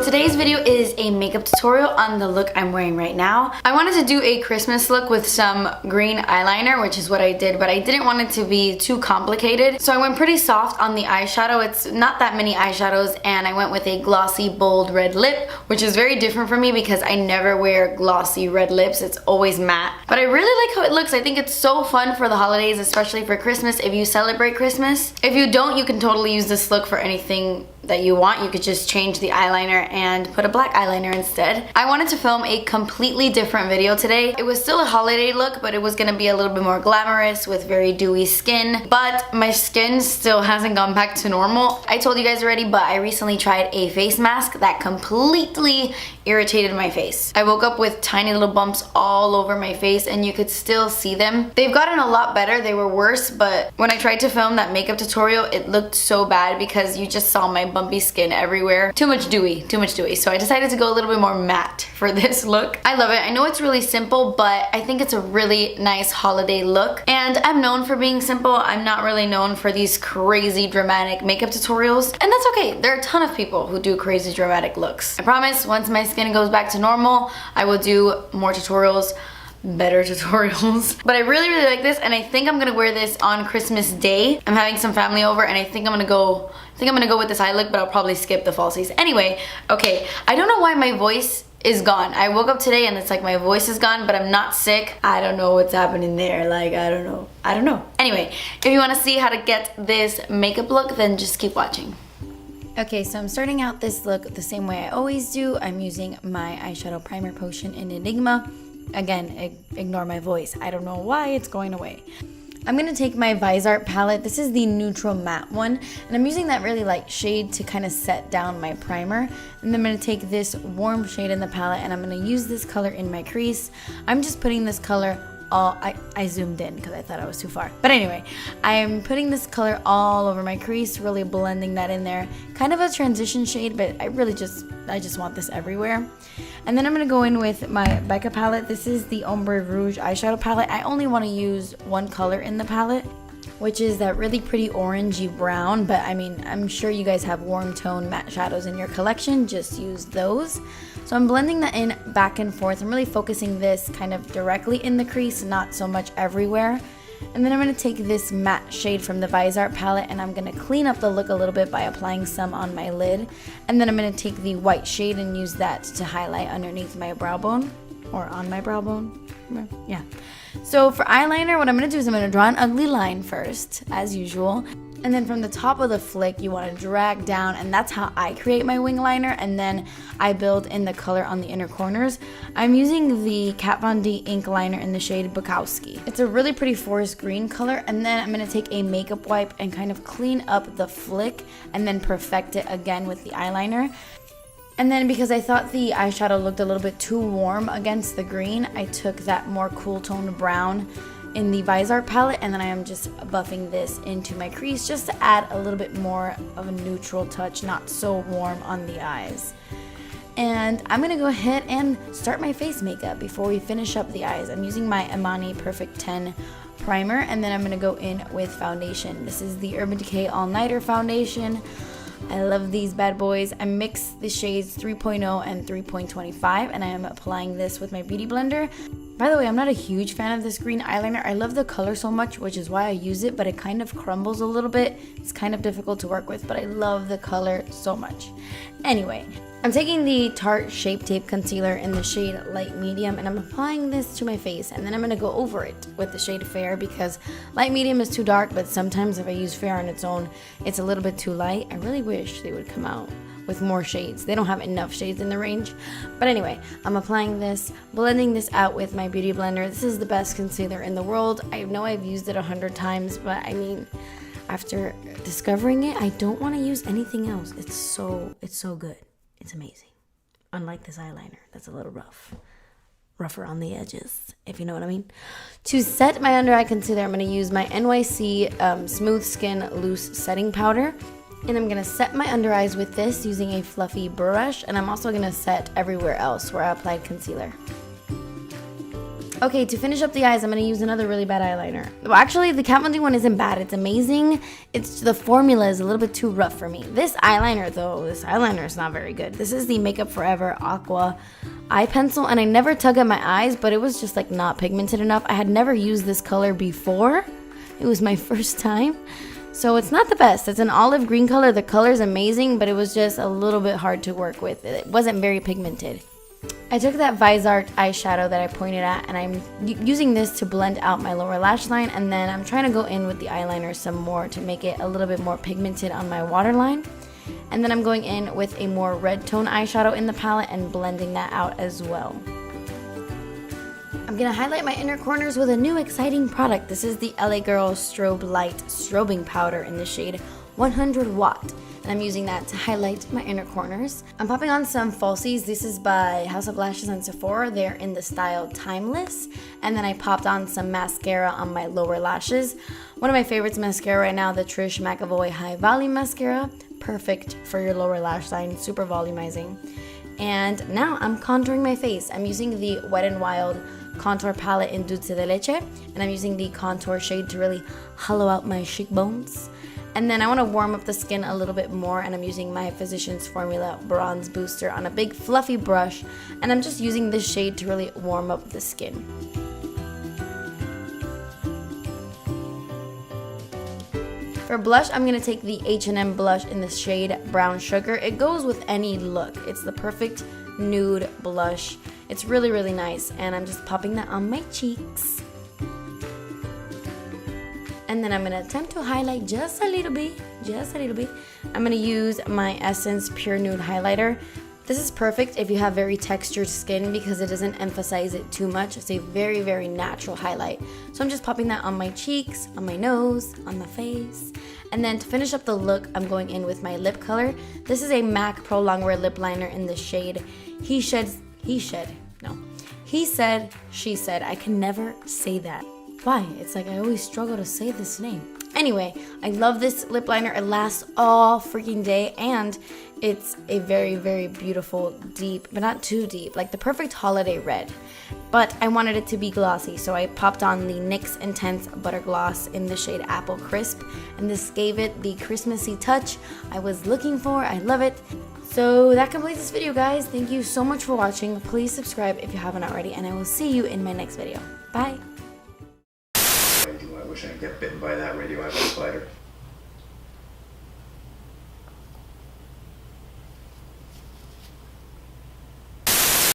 today's video is a makeup tutorial on the look I'm wearing right now. I wanted to do a Christmas look with some green eyeliner, which is what I did, but I didn't want it to be too complicated. So I went pretty soft on the eyeshadow. It's not that many eyeshadows, and I went with a glossy, bold red lip, which is very different for me because I never wear glossy red lips. It's always matte. But I really like how it looks. I think it's so fun for the holidays, especially for Christmas if you celebrate Christmas. If you don't, you can totally use this look for anything that you want. You could just change the eyeliner and put a black eyeliner instead. I wanted to film a completely different video today. It was still a holiday look, but it was gonna be a little bit more glamorous with very dewy skin, but my skin still hasn't gone back to normal. I told you guys already, but I recently tried a face mask that completely irritated my face. I woke up with tiny little bumps all over my face, and you could still see them. They've gotten a lot better. They were worse, but when I tried to film that makeup tutorial, it looked so bad because you just saw my bumpy skin everywhere. Too much dewy. So I decided to go a little bit more matte for this look. I love it. I know it's really simple, but I think it's a really nice holiday look. And I'm known for being simple. I'm not really known for these crazy dramatic makeup tutorials. And that's okay. There are a ton of people who do crazy dramatic looks. I promise once my skin goes back to normal, I will do more tutorials, better tutorials. But I really like this, and I think I'm gonna wear this on Christmas Day. I'm having some family over, and I think I'm gonna go with this eye look, but I'll probably skip the falsies. Anyway, okay, I don't know why my voice is gone. I woke up today and it's like my voice is gone, but I'm not sick. I don't know what's happening there. Like, I don't know. Anyway, if you wanna see how to get this makeup look, then just keep watching. Okay, so I'm starting out this look the same way I always do. I'm using my eyeshadow primer potion in Enigma. Again, ignore my voice. I don't know why it's going away. I'm gonna take my Visart palette. This is the neutral matte one, and I'm using that really light shade to kind of set down my primer. And then I'm gonna take this warm shade in the palette, and I'm gonna use this color in my crease. I'm just putting this color I zoomed in because I thought I was too far. But anyway, I am putting this color all over my crease, really blending that in there. Kind of a transition shade, but I just want this everywhere. And then I'm going to go in with my Becca palette. This is the Ombre Rouge eyeshadow palette. I only want to use one color in the palette, which is that really pretty orangey brown, but I mean, I'm sure you guys have warm tone matte shadows in your collection. Just use those. So I'm blending that in back and forth. I'm really focusing this kind of directly in the crease, not so much everywhere. And then I'm going to take this matte shade from the Visart palette, and I'm going to clean up the look a little bit by applying some on my lid. And then I'm going to take the white shade and use that to highlight underneath my brow bone, or on my brow bone. Yeah. So for eyeliner, what I'm going to do is I'm going to draw an ugly line first, as usual. And then from the top of the flick, you want to drag down, and that's how I create my wing liner, and then I build in the color on the inner corners. I'm using the Kat Von D ink liner in the shade Bukowski. It's a really pretty forest green color, and then I'm going to take a makeup wipe and kind of clean up the flick, and then perfect it again with the eyeliner. And then because I thought the eyeshadow looked a little bit too warm against the green, I took that more cool toned brown in the Visart palette, and then I am just buffing this into my crease just to add a little bit more of a neutral touch, not so warm on the eyes. And I'm gonna go ahead and start my face makeup before we finish up the eyes. I'm using my Amani Perfect 10 primer, and then I'm gonna go in with foundation. This is the Urban Decay All Nighter foundation. I love these bad boys. I mixed the shades 3.0 and 3.25, and I am applying this with my beauty blender. By the way, I'm not a huge fan of this green eyeliner. I love the color so much, which is why I use it, but it kind of crumbles a little bit. It's kind of difficult to work with, but I love the color so much. Anyway, I'm taking the Tarte Shape Tape Concealer in the shade Light Medium, and I'm applying this to my face, and then I'm going to go over it with the shade Fair because Light Medium is too dark, but sometimes if I use Fair on its own, it's a little bit too light. I really wish they would come out with more shades. They don't have enough shades in the range. But anyway, I'm applying this, blending this out with my beauty blender. This is the best concealer in the world. I know I've used it 100 times, but I mean, after discovering it, I don't want to use anything else. It's so good. It's amazing. Unlike this eyeliner, that's a little rougher on the edges, if you know what I mean. To set my under eye concealer, I'm going to use my NYC Smooth Skin Loose Setting Powder. And I'm going to set my under eyes with this using a fluffy brush. And I'm also going to set everywhere else where I applied concealer. Okay, to finish up the eyes, I'm going to use another really bad eyeliner. Well, actually, the Kat Von D one isn't bad. It's amazing. It's the formula is a little bit too rough for me. This eyeliner, though, this eyeliner is not very good. This is the Makeup Forever Aqua eye pencil, and I never tug at my eyes, but it was just like not pigmented enough. I had never used this color before. It was my first time. So it's not the best. It's an olive green color. The color is amazing, but it was just a little bit hard to work with. It wasn't very pigmented. I took that Vizart eyeshadow that I pointed at, and I'm using this to blend out my lower lash line, and then I'm trying to go in with the eyeliner some more to make it a little bit more pigmented on my waterline. And then I'm going in with a more red tone eyeshadow in the palette and blending that out as well. I'm going to highlight my inner corners with a new exciting product. This is the LA Girl Strobe Light Strobing Powder in the shade 100 Watt. And I'm using that to highlight my inner corners. I'm popping on some falsies. This is by House of Lashes and Sephora. They're in the style Timeless. And then I popped on some mascara on my lower lashes. One of my favorites mascara right now, the Trish McEvoy High Volume Mascara. Perfect for your lower lash line, super volumizing. And now I'm contouring my face. I'm using the Wet n Wild contour palette in Dulce de Leche. And I'm using the contour shade to really hollow out my cheekbones. And then I want to warm up the skin a little bit more, and I'm using my Physicians Formula Bronze Booster on a big fluffy brush, and I'm just using this shade to really warm up the skin. For blush, I'm going to take the H&M blush in the shade Brown Sugar. It goes with any look. It's the perfect nude blush. It's really, really nice, and I'm just popping that on my cheeks. And then I'm going to attempt to highlight just a little bit, I'm going to use my Essence Pure Nude Highlighter. This is perfect if you have very textured skin because it doesn't emphasize it too much. It's a very, very natural highlight. So I'm just popping that on my cheeks, on my nose, on the face. And then to finish up the look, I'm going in with my lip color. This is a MAC Pro Longwear Lip Liner in the shade He Said, She Said. I can never say that. Why? It's like I always struggle to say this name. Anyway, I love this lip liner. It lasts all freaking day, and it's a very, very beautiful, deep, but not too deep, like the perfect holiday red. But I wanted it to be glossy, so I popped on the NYX Intense Butter Gloss in the shade Apple Crisp, and this gave it the Christmassy touch I was looking for. I love it. So that completes this video, guys. Thank you so much for watching. Please subscribe if you haven't already, and I will see you in my next video. Bye. I wish I could.